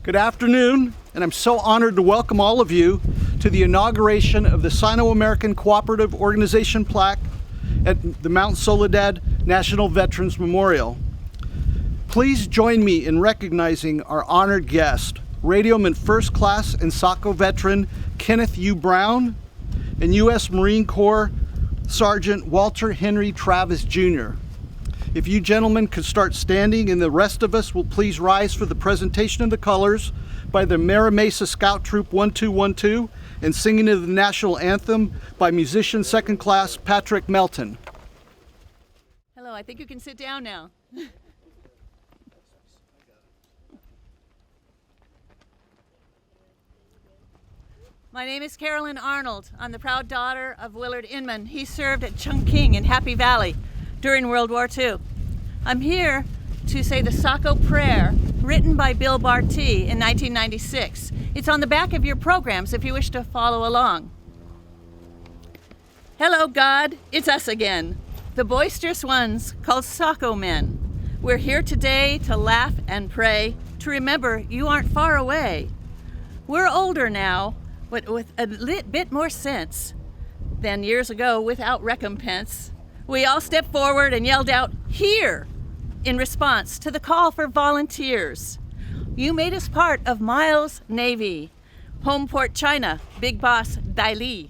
Good afternoon, and I'm so honored to welcome all of you to the inauguration of the Sino-American Cooperative Organization Plaque at the Mount Soledad National Veterans Memorial. Please join me in recognizing our honored guest, Radioman First Class and SACO veteran Kenneth U. Brown and U.S. Marine Corps Sergeant Walter Henry Travis Jr. If you gentlemen could start standing, and the rest of us will please rise for the presentation of the colors by the Mira Mesa Scout Troop 1212 and singing of the national anthem by musician second class Patrick Melton. Hello, I think you can sit down now. My name is Carolyn Arnold. I'm the proud daughter of Willard Inman. He served at Chungking in Happy Valley during World War II. I'm here to say the SACO prayer written by Bill Barty in 1996. It's on the back of your programs if you wish to follow along. Hello, God, it's us again, the boisterous ones called SACO men. We're here today to laugh and pray, to remember you aren't far away. We're older now, but with a bit more sense than years ago without recompense. We all stepped forward and yelled out, "Here!" in response to the call for volunteers. You made us part of Miles Navy, Homeport China, Big Boss Dai Li.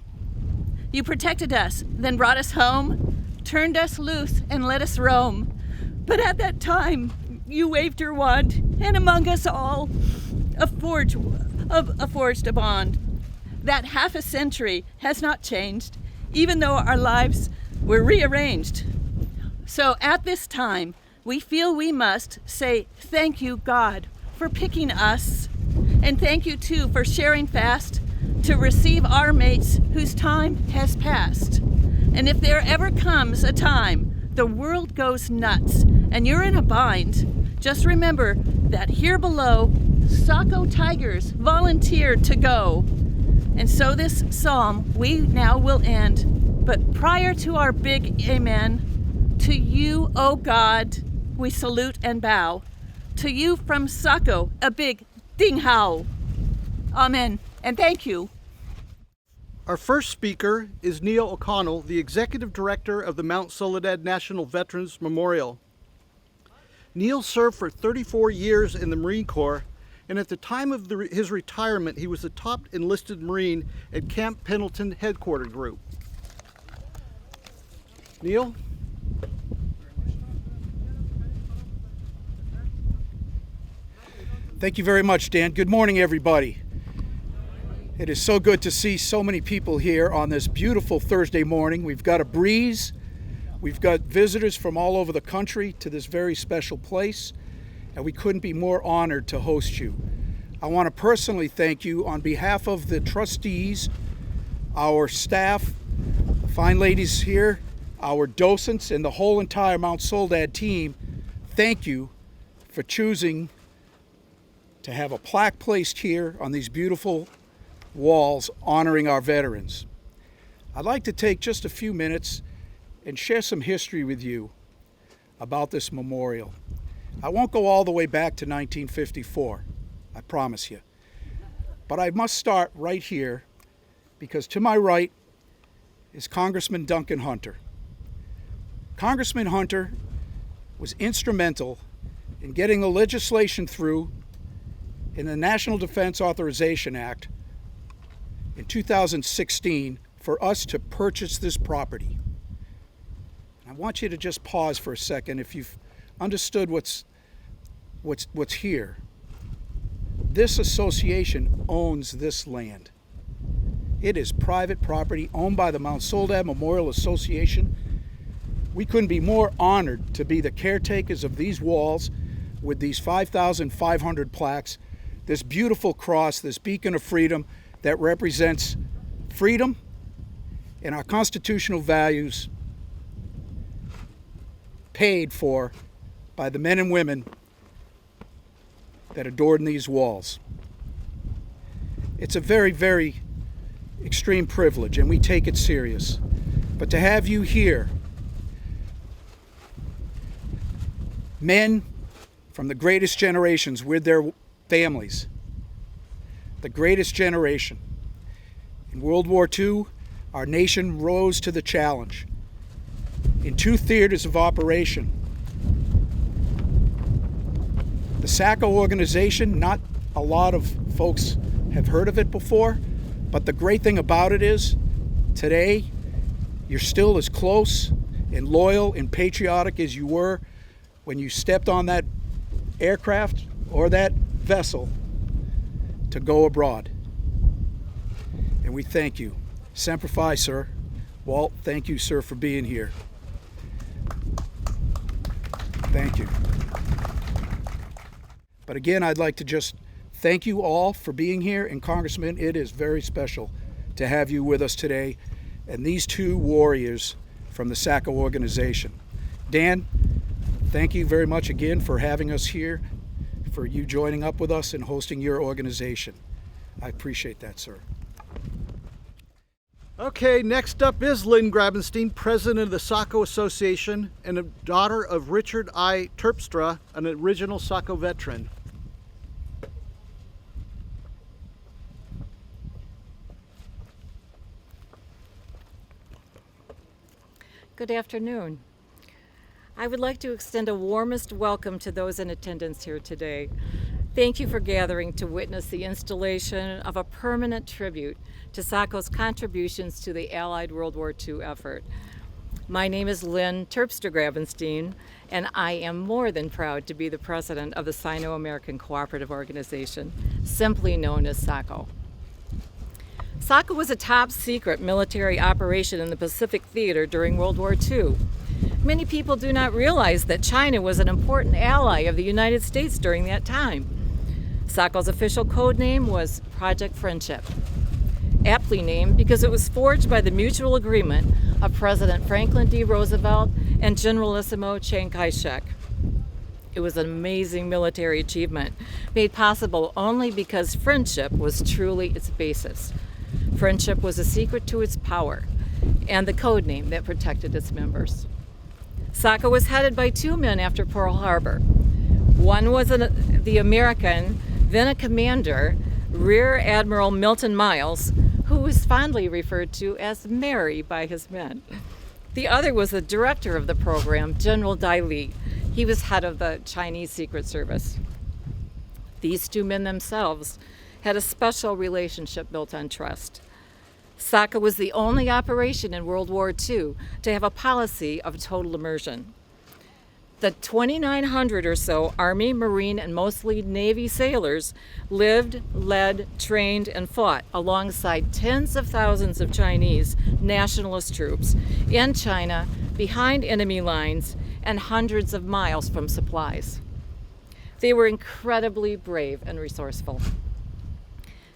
You protected us, then brought us home, turned us loose and let us roam. But at that time, you waved your wand, and among us all, forged a bond. That half a century has not changed, even though our lives were rearranged. So at this time, we feel we must say thank you, God, for picking us, and thank you too for sharing fast to receive our mates whose time has passed. And if there ever comes a time the world goes nuts and you're in a bind, just remember that here below, SACO Tigers volunteered to go. And so this psalm we now will end. But prior to our big amen, to you, O God, we salute and bow. To you from SACO, a big ding hao. Amen, and thank you. Our first speaker is Neil O'Connell, the Executive Director of the Mount Soledad National Veterans Memorial. Neil served for 34 years in the Marine Corps, and at the time of his retirement, he was the top enlisted Marine at Camp Pendleton Headquarter Group. Neil? Thank you very much, Dan. Good morning, everybody. It is so good to see so many people here on this beautiful Thursday morning. We've got a breeze. We've got visitors from all over the country to this very special place, and we couldn't be more honored to host you. I want to personally thank you on behalf of the trustees, our staff, the fine ladies here, our docents, and the whole entire Mount Soledad team. Thank you for choosing to have a plaque placed here on these beautiful walls honoring our veterans. I'd like to take just a few minutes and share some history with you about this memorial. I won't go all the way back to 1954, I promise you. But I must start right here, because to my right is Congressman Duncan Hunter. Congressman Hunter was instrumental in getting the legislation through in the National Defense Authorization Act in 2016 for us to purchase this property. I want you to just pause for a second if you've understood what's here. This association owns this land. It is private property owned by the Mount Soledad Memorial Association. We couldn't be more honored to be the caretakers of these walls with these 5,500 plaques, this beautiful cross, this beacon of freedom that represents freedom and our constitutional values paid for by the men and women that adorn these walls. It's a very, very extreme privilege, and we take it serious. But to have you here, men from the greatest generations with their families, the greatest generation. In World War II, our nation rose to the challenge. In 2 theaters of operation, the SACO organization, not a lot of folks have heard of it before, but the great thing about it is today you're still as close and loyal and patriotic as you were when you stepped on that aircraft or that vessel to go abroad. And we thank you. Semper Fi, sir. Walt, thank you, sir, for being here. Thank you. But again, I'd like to just thank you all for being here. And Congressman, it is very special to have you with us today and these 2 warriors from the SACO organization. Dan, thank you very much again for having us here, for you joining up with us and hosting your organization. I appreciate that, sir. Okay, next up is Lynn Grabenstein, president of the SACO Association and a daughter of Richard I. Terpstra, an original SACO veteran. Good afternoon. I would like to extend a warmest welcome to those in attendance here today. Thank you for gathering to witness the installation of a permanent tribute to SACO's contributions to the Allied World War II effort. My name is Lynn Terpstra Grabenstein, and I am more than proud to be the president of the Sino-American Cooperative Organization, simply known as SACO. SACO was a top-secret military operation in the Pacific Theater during World War II. Many people do not realize that China was an important ally of the United States during that time. SACO's official code name was Project Friendship, aptly named because it was forged by the mutual agreement of President Franklin D. Roosevelt and Generalissimo Chiang Kai-shek. It was an amazing military achievement, made possible only because friendship was truly its basis. Friendship was a secret to its power and the code name that protected its members. SACO was headed by 2 men after Pearl Harbor. One was the American, then a commander, Rear Admiral Milton Miles, who was fondly referred to as Mary by his men. The other was the director of the program, General Dai Li. He was head of the Chinese Secret Service. These 2 men themselves had a special relationship built on trust. SACO was the only operation in World War II to have a policy of total immersion. The 2,900 or so Army, Marine, and mostly Navy sailors lived, led, trained, and fought alongside tens of thousands of Chinese nationalist troops in China, behind enemy lines, and hundreds of miles from supplies. They were incredibly brave and resourceful.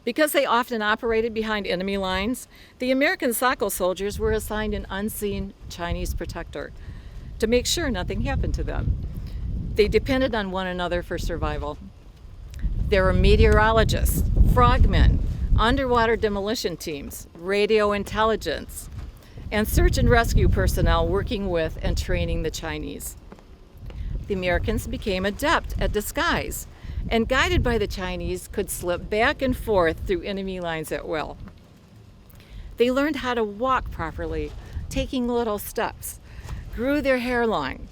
Because they often operated behind enemy lines, the American SACO soldiers were assigned an unseen Chinese protector to make sure nothing happened to them. They depended on one another for survival. There were meteorologists, frogmen, underwater demolition teams, radio intelligence, and search and rescue personnel working with and training the Chinese. The Americans became adept at disguise, and guided by the Chinese, could slip back and forth through enemy lines at will. They learned how to walk properly, taking little steps, grew their hairline,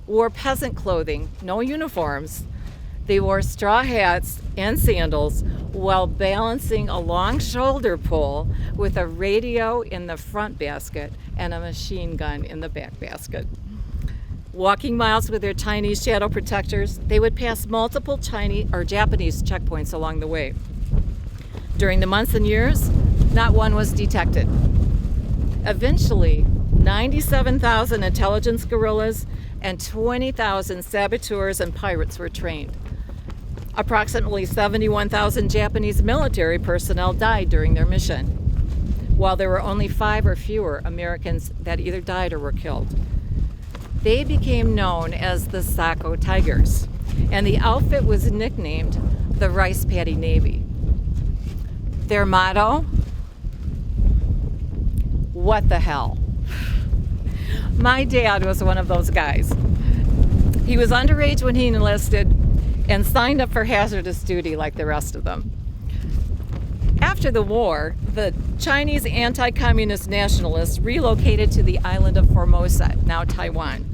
wore peasant clothing, no uniforms. They wore straw hats and sandals while balancing a long shoulder pole with a radio in the front basket and a machine gun in the back basket. Walking miles with their Chinese shadow protectors, they would pass multiple Chinese or Japanese checkpoints along the way. During the months and years, not one was detected. Eventually, 97,000 intelligence guerrillas and 20,000 saboteurs and pirates were trained. Approximately 71,000 Japanese military personnel died during their mission, while there were only 5 or fewer Americans that either died or were killed. They became known as the SACO Tigers, and the outfit was nicknamed the Rice Paddy Navy. Their motto, what the hell? My dad was one of those guys. He was underage when he enlisted and signed up for hazardous duty like the rest of them. After the war, the Chinese anti-communist nationalists relocated to the island of Formosa, now Taiwan.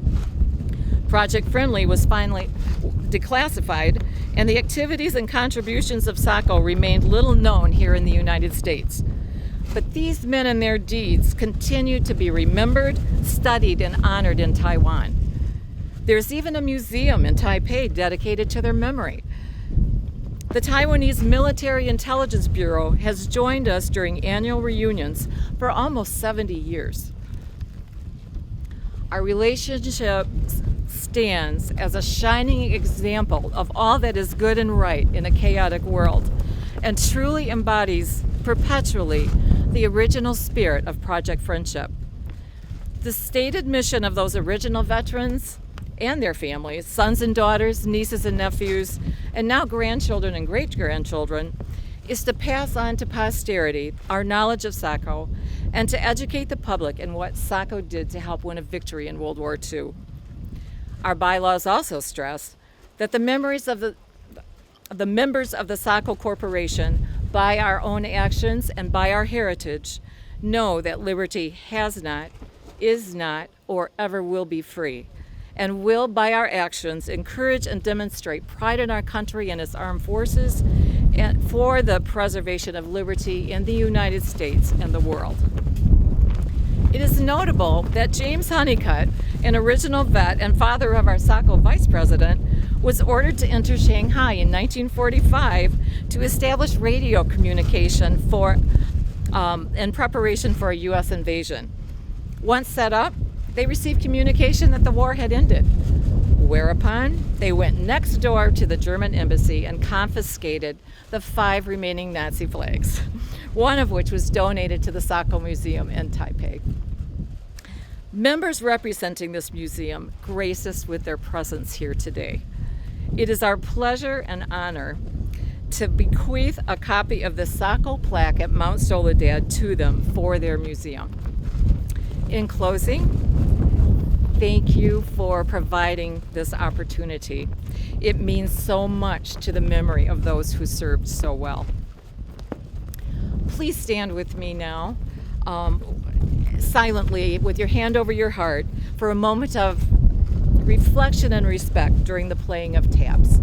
Project Friendly was finally declassified, and the activities and contributions of SACO remained little known here in the United States. But these men and their deeds continue to be remembered, studied, and honored in Taiwan. There's even a museum in Taipei dedicated to their memory. The Taiwanese Military Intelligence Bureau has joined us during annual reunions for almost 70 years. Our relationship stands as a shining example of all that is good and right in a chaotic world, and truly embodies perpetually the original spirit of Project Friendship. The stated mission of those original veterans and their families, sons and daughters, nieces and nephews, and now grandchildren and great-grandchildren, is to pass on to posterity our knowledge of SACO and to educate the public in what SACO did to help win a victory in World War II. Our bylaws also stress that the members of the SACO Corporation, by our own actions and by our heritage, know that liberty has not, is not, or ever will be free, and will, by our actions, encourage and demonstrate pride in our country and its armed forces, and for the preservation of liberty in the United States and the world. It is notable that James Honeycutt, an original vet and father of our SACO vice president, was ordered to enter Shanghai in 1945 to establish radio communication in preparation for a U.S. invasion. Once set up, they received communication that the war had ended, whereupon they went next door to the German embassy and confiscated the 5 remaining Nazi flags, one of which was donated to the SACO Museum in Taipei. Members representing this museum grace us with their presence here today. It is our pleasure and honor to bequeath a copy of the SACO plaque at Mount Soledad to them for their museum. In closing, thank you for providing this opportunity. It means so much to the memory of those who served so well. Please stand with me now, silently, with your hand over your heart, for a moment of reflection and respect during the playing of taps.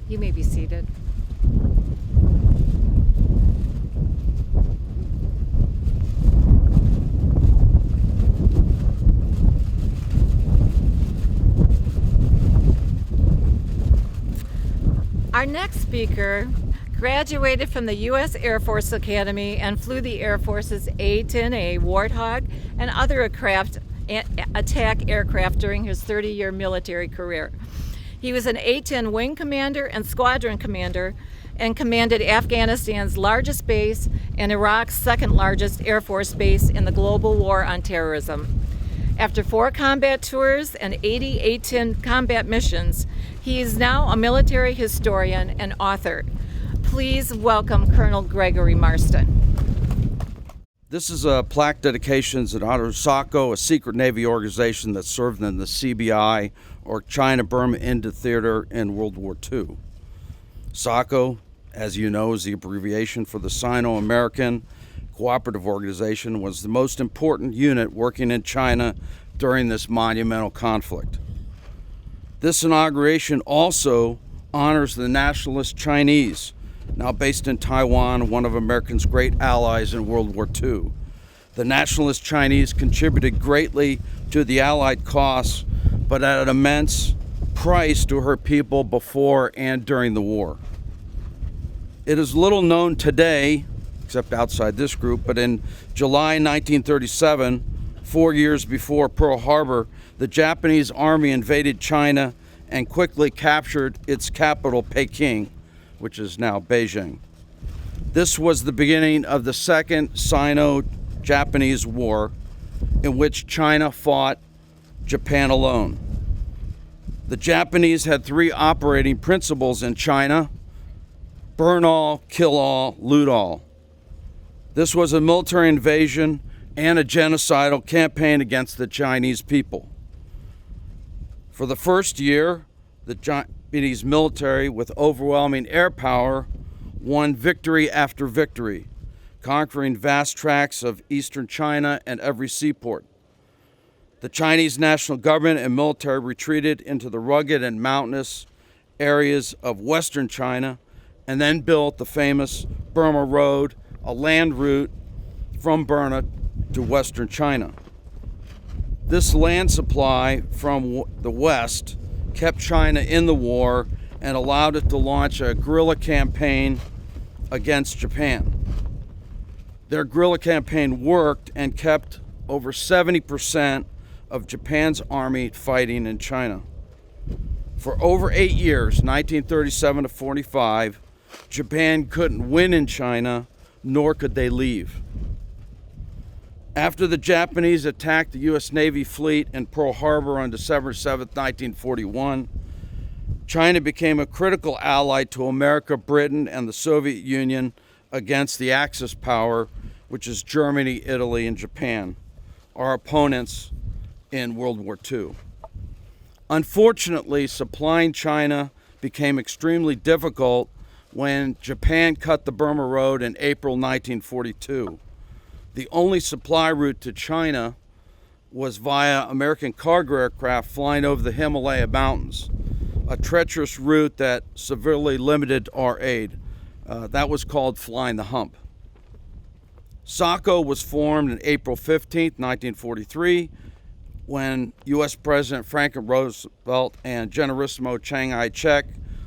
You may be seated. Our next speaker graduated from the U.S. Air Force Academy and flew the Air Force's A-10A Warthog and other attack aircraft during his 30-year military career. He was an A-10 wing commander and squadron commander and commanded Afghanistan's largest base and Iraq's second largest Air Force base in the global war on terrorism. After 4 combat tours and 80 A-10 combat missions, he is now a military historian and author please welcome Colonel Gregory Marston. This is a plaque dedications in honor of SACO, a secret Navy organization that served in the CBI, or China-Burma Indo Theater, in World War II. SACO, as you know, is the abbreviation for the Sino-American Cooperative Organization, was the most important unit working in China during this monumental conflict. This inauguration also honors the nationalist Chinese, now based in Taiwan, one of America's great allies in World War II. The nationalist Chinese contributed greatly to the Allied costs, but at an immense price to her people before and during the war. It is little known today, except outside this group, but in July 1937, 4 years before Pearl Harbor, the Japanese army invaded China and quickly captured its capital, Peking, which is now Beijing. This was the beginning of the Second Sino-Japanese War, in which China fought Japan alone. The Japanese had 3 operating principles in China: burn all, kill all, loot all. This was a military invasion and a genocidal campaign against the Chinese people. For the first year, the Japanese military, with overwhelming air power, won victory after victory, conquering vast tracts of eastern China and every seaport. The Chinese national government and military retreated into the rugged and mountainous areas of western China and then built the famous Burma Road, a land route from Burma to western China. This land supply from the west kept China in the war and allowed it to launch a guerrilla campaign against Japan. Their guerrilla campaign worked and kept over 70% of Japan's army fighting in China. For over 8 years, 1937 to 45, Japan couldn't win in China, nor could they leave. After the Japanese attacked the U.S. Navy fleet in Pearl Harbor on December 7, 1941, China became a critical ally to America, Britain, and the Soviet Union against the Axis power, which is Germany, Italy, and Japan, our opponents in World War II. Unfortunately, supplying China became extremely difficult when Japan cut the Burma Road in April 1942. The only supply route to China was via American cargo aircraft flying over the Himalaya Mountains, a treacherous route that severely limited our aid. That was called flying the hump. SACO was formed on April 15, 1943, when U.S. President Franklin Roosevelt and Generalissimo Chiang Kai-shek,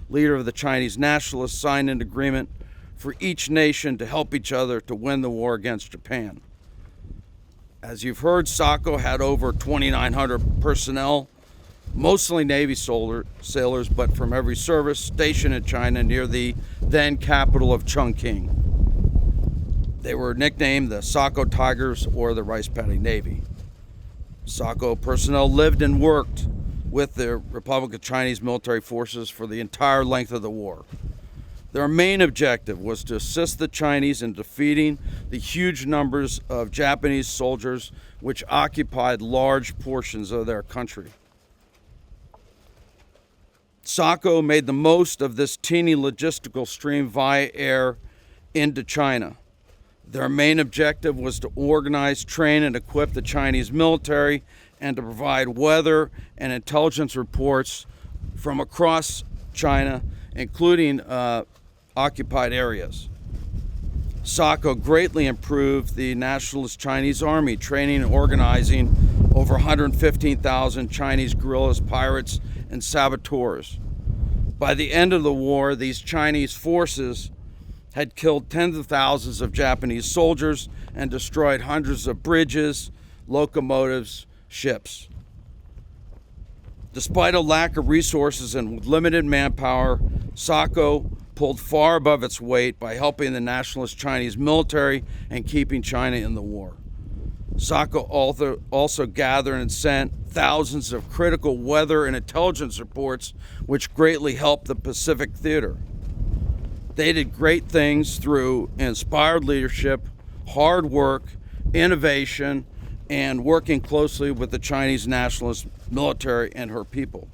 leader of the Chinese nationalists, signed an agreement for each nation to help each other to win the war against Japan. As you've heard, SACO had over 2,900 personnel, mostly Navy sailors, but from every service stationed in China near the then capital of Chongqing. They were nicknamed the SACO Tigers or the Rice Paddy Navy. SACO personnel lived and worked with the Republic of Chinese military forces for the entire length of the war. Their main objective was to assist the Chinese in defeating the huge numbers of Japanese soldiers which occupied large portions of their country. SACO made the most of this teeny logistical stream via air into China. Their main objective was to organize, train, and equip the Chinese military and to provide weather and intelligence reports from across China, including occupied areas. SACO greatly improved the nationalist Chinese army, training and organizing over 115,000 Chinese guerrillas, pirates, and saboteurs. By the end of the war, these Chinese forces had killed tens of thousands of Japanese soldiers and destroyed hundreds of bridges, locomotives, ships. Despite a lack of resources and with limited manpower, SACO pulled far above its weight by helping the nationalist Chinese military and keeping China in the war. SACO also gathered and sent thousands of critical weather and intelligence reports, which greatly helped the Pacific Theater. They did great things through inspired leadership, hard work, innovation, and working closely with the Chinese nationalist military and her people.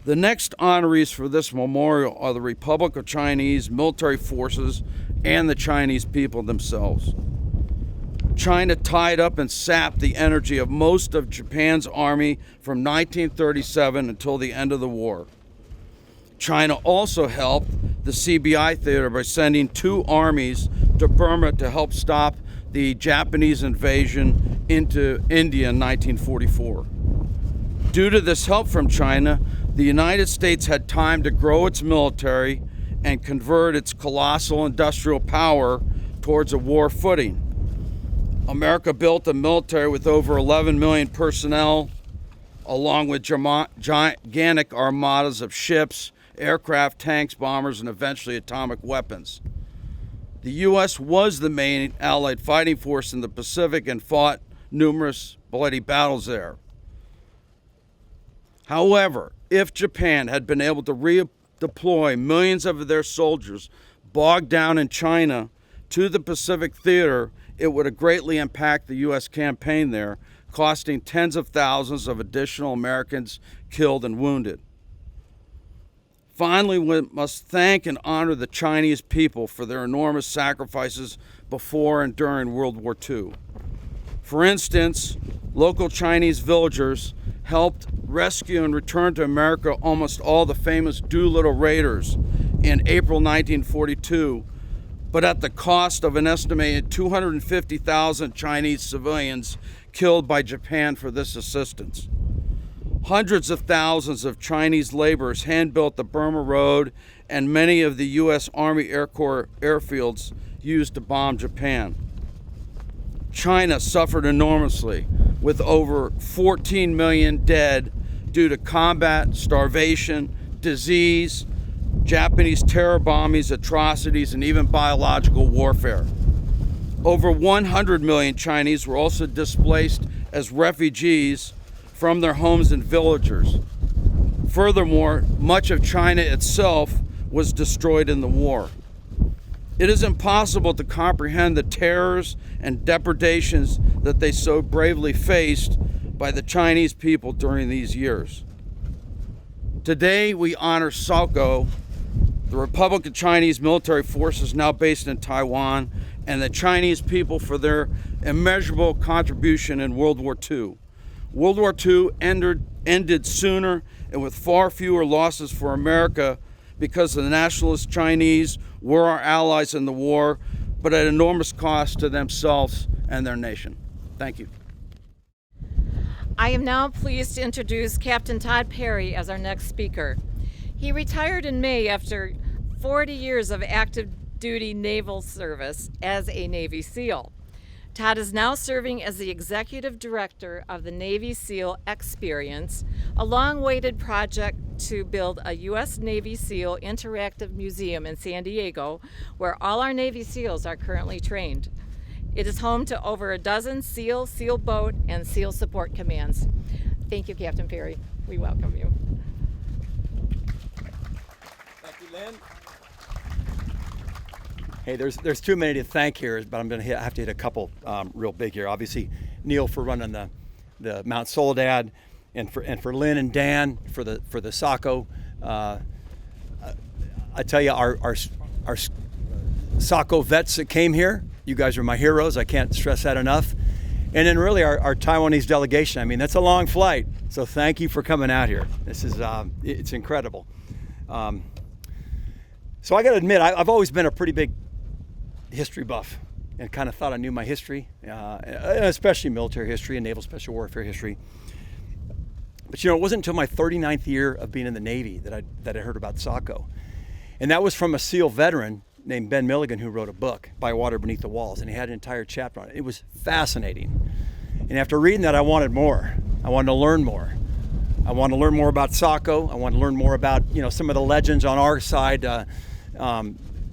The next honorees for this memorial are the Republic of Chinese military forces and the Chinese people themselves. China tied up and sapped the energy of most of Japan's army from 1937 until the end of the war. China also helped the CBI theater by sending 2 armies to Burma to help stop the Japanese invasion into India in 1944. Due to this help from China, the United States had time to grow its military and convert its colossal industrial power towards a war footing. America built a military with over 11 million personnel, along with gigantic armadas of ships, aircraft, tanks, bombers, and eventually atomic weapons. The U.S. was the main Allied fighting force in the Pacific and fought numerous bloody battles there. However, if Japan had been able to redeploy millions of their soldiers bogged down in China to the Pacific theater, it would have greatly impacted the U.S. campaign there, costing tens of thousands of additional Americans killed and wounded. Finally, we must thank and honor the Chinese people for their enormous sacrifices before and during World War II. For instance, local Chinese villagers helped rescue and return to America almost all the famous Doolittle raiders in April 1942, but at the cost of an estimated 250,000 Chinese civilians killed by Japan for this assistance. Hundreds of thousands of Chinese laborers hand-built the Burma Road and many of the U.S. Army Air Corps airfields used to bomb Japan. China suffered enormously, with over 14 million dead due to combat, starvation, disease, Japanese terror bombings, atrocities, and even biological warfare. Over 100 million Chinese were also displaced as refugees from their homes and villages. Furthermore, much of China itself was destroyed in the war. It is impossible to comprehend the terrors and depredations that they so bravely faced by the Chinese people during these years. Today, we honor SACO, the Republic of Chinese Military Forces now based in Taiwan, and the Chinese people for their immeasurable contribution in World War II. World War II ended sooner and with far fewer losses for America because the nationalist Chinese were our allies in the war, but at enormous cost to themselves and their nation. Thank you. I am now pleased to introduce Captain Todd Perry as our next speaker. He retired in May after 40 years of active duty naval service as a Navy SEAL. Todd is now serving as the Executive Director of the Navy SEAL Experience, a long-awaited project to build a U.S. Navy SEAL interactive museum in San Diego, where all our Navy SEALs are currently trained. It is home to over a dozen SEAL, SEAL boat, and SEAL support commands. Thank you, Captain Perry. We welcome you. Thank you, Lynn. Hey, there's too many to thank here, but I'm going to have to hit a couple real big here. Obviously, Neil for running the Mount Soledad, and for Lynn and Dan for the SACO. I tell you, our SACO vets that came here, you guys are my heroes. I can't stress that enough. And then really our Taiwanese delegation. I mean, that's a long flight, so thank you for coming out here. This is it's incredible. So I got to admit, I've always been a pretty big history buff and kind of thought I knew my history, especially military history and naval special warfare history. But you know, it wasn't until my 39th year of being in the Navy that I heard about SACO. And that was from a SEAL veteran named Ben Milligan, who wrote a book, By Water Beneath the Walls, and he had an entire chapter on it. It was fascinating. And after reading that, I wanted more. I wanted to learn more. I wanted to learn more about SACO. I wanted to learn more about, you know, some of the legends on our side.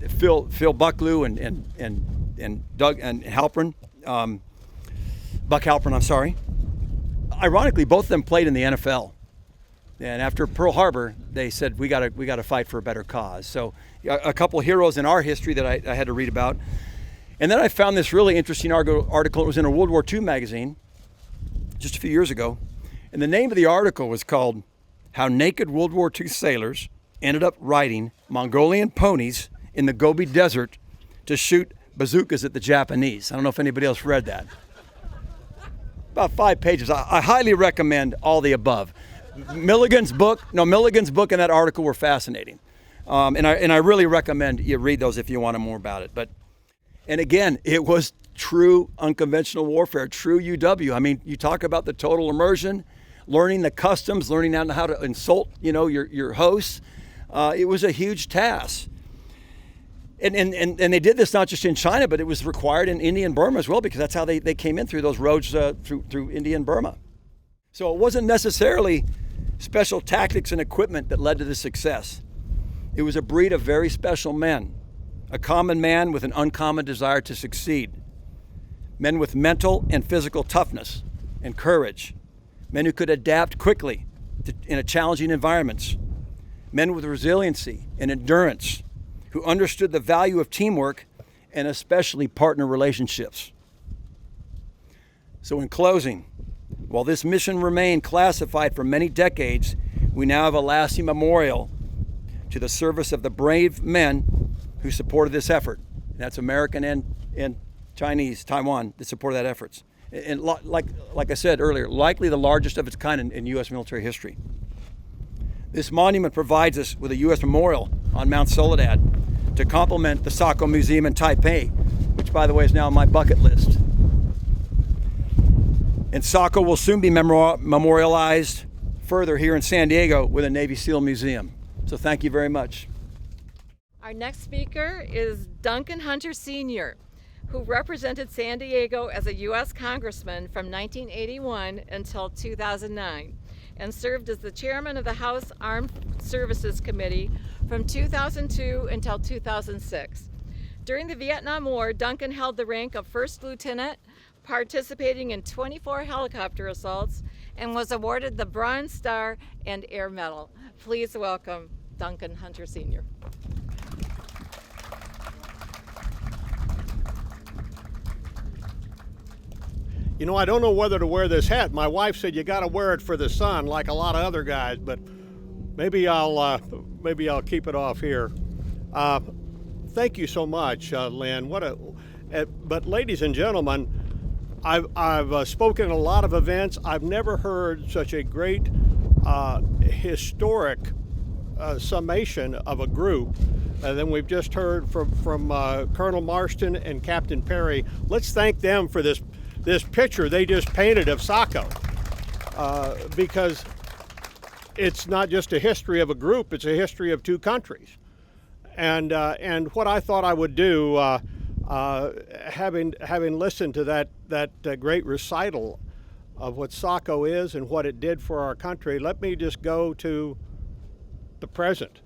Phil Bucklew and Doug and Halpern, Buck Halpern, I'm sorry. Ironically, both of them played in the NFL. And after Pearl Harbor, they said, we got to fight for a better cause. So a couple of heroes in our history that I had to read about. And then I found this really interesting article. It was in a World War II magazine just a few years ago. And the name of the article was called How Naked World War II Sailors Ended Up Riding Mongolian Ponies in the Gobi Desert to Shoot Bazookas at the Japanese. I don't know if anybody else read that. About 5 pages. I highly recommend all the above. Milligan's book and that article were fascinating. And I really recommend you read those if you want to know more about it. And again, it was true unconventional warfare, true UW. I mean, you talk about the total immersion, learning the customs, learning how to insult, your hosts. It was a huge task. And they did this not just in China, but it was required in India and Burma as well, because that's how they came in through those roads through India and Burma. So it wasn't necessarily special tactics and equipment that led to the success. It was a breed of very special men, a common man with an uncommon desire to succeed, men with mental and physical toughness and courage, men who could adapt quickly in a challenging environments, men with resiliency and endurance, who understood the value of teamwork and especially partner relationships. So in closing, while this mission remained classified for many decades, we now have a lasting memorial to the service of the brave men who supported this effort. And that's American and Chinese, Taiwan, that supported that efforts. And like I said earlier, likely the largest of its kind in U.S. military history. This monument provides us with a U.S. memorial on Mount Soledad to complement the SACO Museum in Taipei, which, by the way, is now on my bucket list. And SACO will soon be memorialized further here in San Diego with a Navy SEAL Museum. So thank you very much. Our next speaker is Duncan Hunter Sr., who represented San Diego as a U.S. Congressman from 1981 until 2009, and served as the chairman of the House Armed Services Committee from 2002 until 2006. During the Vietnam War, Duncan held the rank of First Lieutenant, participating in 24 helicopter assaults, and was awarded the Bronze Star and Air Medal. Please welcome Duncan Hunter Sr. I don't know whether to wear this hat. My wife said you got to wear it for the sun, like a lot of other guys. But maybe I'll keep it off here. Thank you so much, Lynn. But ladies and gentlemen, I've spoken at a lot of events. I've never heard such a great historic summation of a group than we've just heard from Colonel Marston and Captain Perry. Let's thank them for this picture they just painted of SACO, because it's not just a history of a group, it's a history of two countries. And what I thought I would do, having listened to that great recital of what SACO is and what it did for our country, let me just go to the present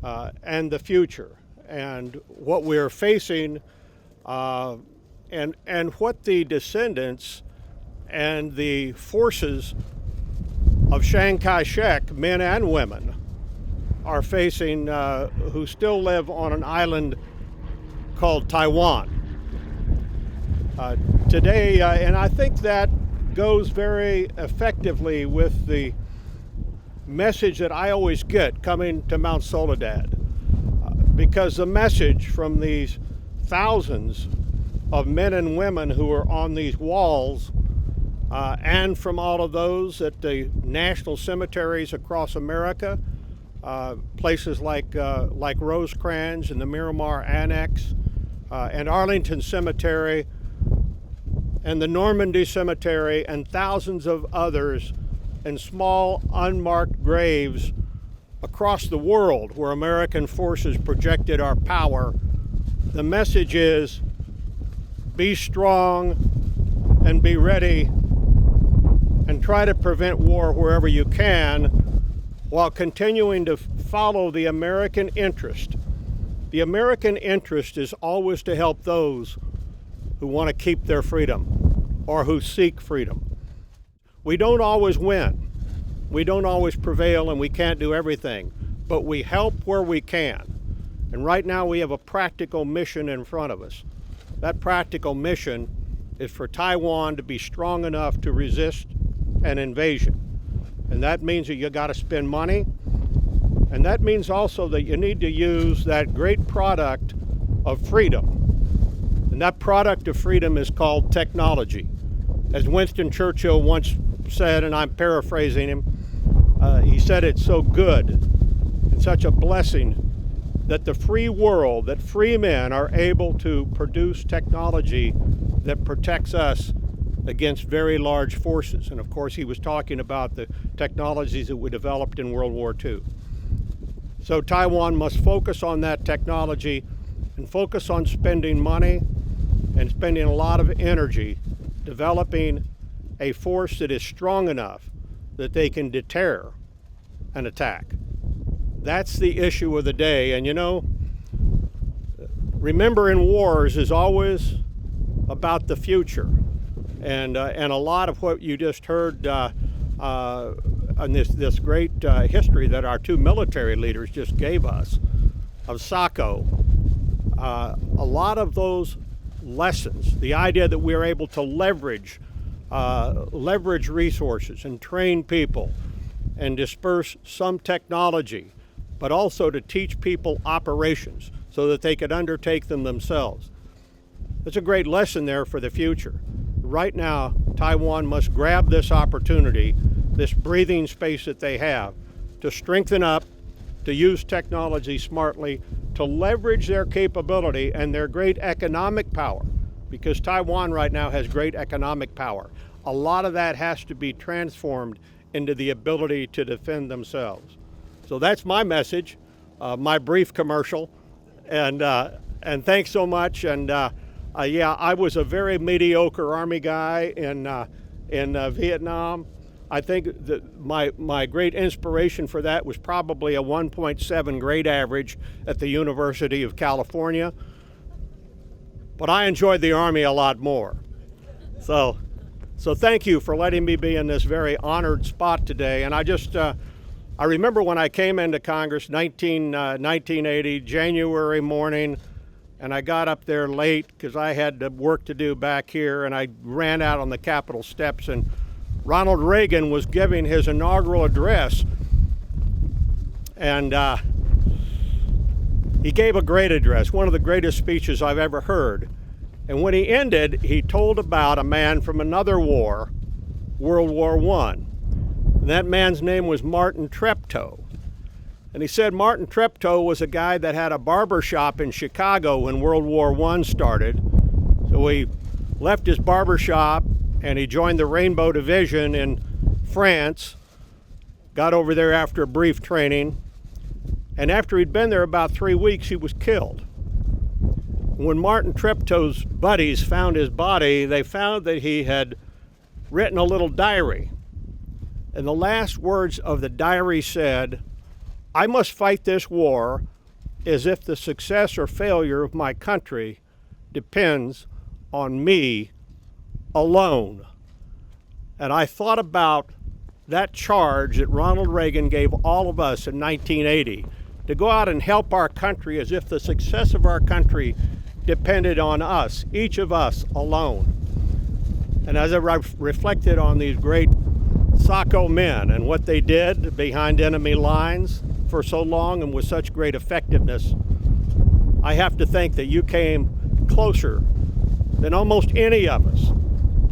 and the future and what we're facing, and what the descendants and the forces of Chiang Kai-shek, men and women, are facing, who still live on an island called Taiwan. Today, and I think that goes very effectively with the message that I always get coming to Mount Soledad, because the message from these thousands of men and women who are on these walls, and from all of those at the national cemeteries across America, places like Rosecrans and the Miramar Annex, and Arlington Cemetery, and the Normandy Cemetery, and thousands of others in small unmarked graves across the world where American forces projected our power. The message is, be strong and be ready, and try to prevent war wherever you can, while continuing to follow the American interest. The American interest is always to help those who want to keep their freedom or who seek freedom. We don't always win, We don't always prevail and we can't do everything, but we help where we can. And right now we have a practical mission in front of us. That practical mission is for Taiwan to be strong enough to resist an invasion. And that means that you got to spend money. And that means also that you need to use that great product of freedom. And that product of freedom is called technology. As Winston Churchill once said, and I'm paraphrasing him, he said it's so good and such a blessing that the free world, that free men are able to produce technology that protects us against very large forces. And of course, he was talking about the technologies that were developed in World War II. So Taiwan must focus on that technology and focus on spending money and spending a lot of energy developing a force that is strong enough that they can deter an attack. That's the issue of the day. And you know, remembering wars is always about the future. And a lot of what you just heard on this great history that our two military leaders just gave us of SACO, a lot of those lessons, the idea that we're able to leverage resources and train people and disperse some technology, but also to teach people operations so that they could undertake them themselves. It's a great lesson there for the future. Right now, Taiwan must grab this opportunity, this breathing space that they have, to strengthen up, to use technology smartly, to leverage their capability and their great economic power, because Taiwan right now has great economic power. A lot of that has to be transformed into the ability to defend themselves. So that's my message, my brief commercial, and thanks so much. And yeah, I was a very mediocre Army guy in Vietnam. I think that my great inspiration for that was probably a 1.7 grade average at the University of California. But I enjoyed the Army a lot more. So thank you for letting me be in this very honored spot today. And I remember when I came into Congress, 1980, January morning, and I got up there late because I had work to do back here, and I ran out on the Capitol steps, and Ronald Reagan was giving his inaugural address, and he gave a great address, one of the greatest speeches I've ever heard. And when he ended, he told about a man from another war, World War I. And that man's name was Martin Treptow. And he said Martin Treptow was a guy that had a barber shop in Chicago when World War I started. So he left his barber shop and he joined the Rainbow Division in France, got over there after a brief training, and after he'd been there about 3 weeks, he was killed. When Martin Treptow's buddies found his body, they found that he had written a little diary. And the last words of the diary said, "I must fight this war as if the success or failure of my country depends on me alone." And I thought about that charge that Ronald Reagan gave all of us in 1980 to go out and help our country as if the success of our country depended on us, each of us alone. And as I reflected on these great SACO men and what they did behind enemy lines for so long and with such great effectiveness, I have to think that you came closer than almost any of us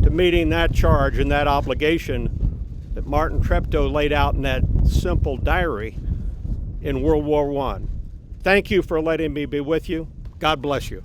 to meeting that charge and that obligation that Martin Treptow laid out in that simple diary in World War I. Thank you for letting me be with you. God bless you.